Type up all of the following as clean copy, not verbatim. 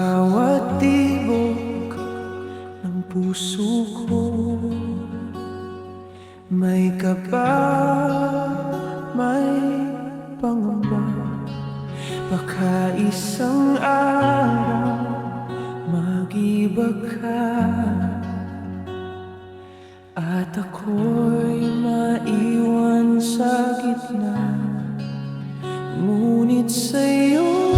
bawat tibok ng puso ko, may kaba, may pangamba. Baka isang araw mag-iba ka at ako'y maiwan sa gitna. Ngunit sa'yo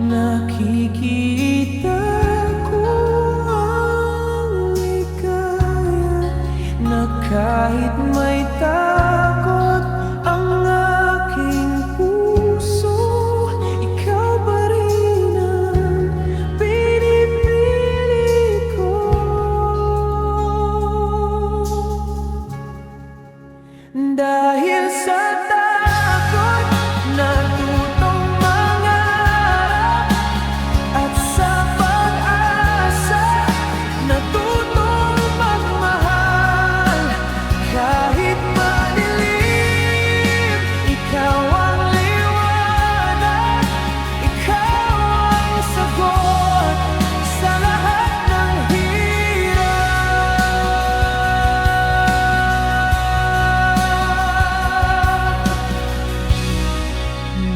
nakikita ko ang ligaya, na kahit may takot ang aking puso, ikaw pa rin ang pinipili ko. Dahil sa takot natutong mangarap, at sa pag-asa natutong magmahal. Kahit madilim, ikaw ang liwanag, ikaw ang sagot sa lahat ng hirap.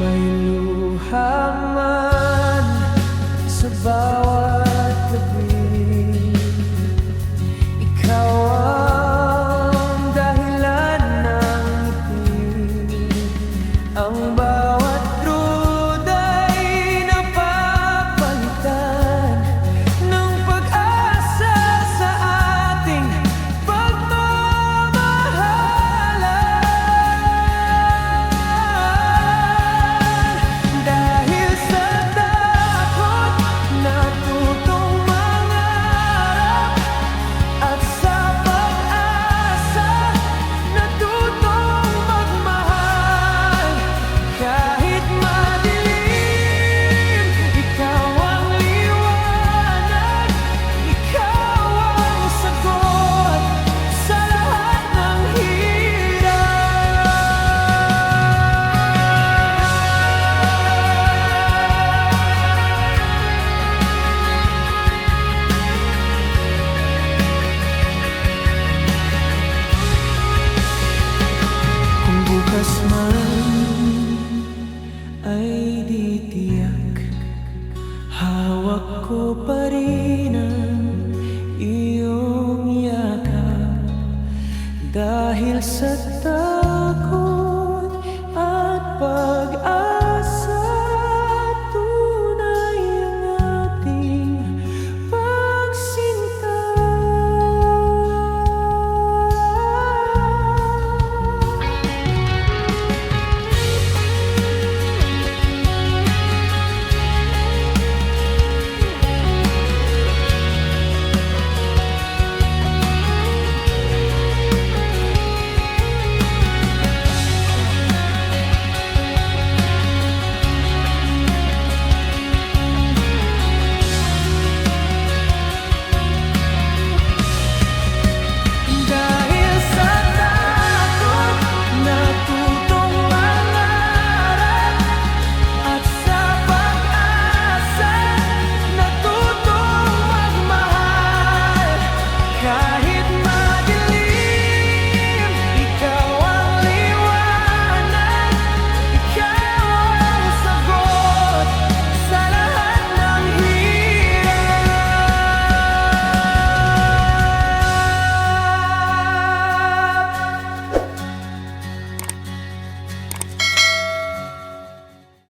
May luha man sa bawat gabi, ikaw ang dahilan ng ngiti. Ang bawat druda'y napapalitan ng pag-asa sa ating pagmamahalan. Dahil sa takot natutong mangarap, at sa pag-asa natutong magmahal. Kahit madilim, ikaw ang liwanag, ikaw ang sagot sa lahat ng hirap. Kung bukas man ay di tiyak, hawak ko pa rin ang iyong yakap. Dahil sa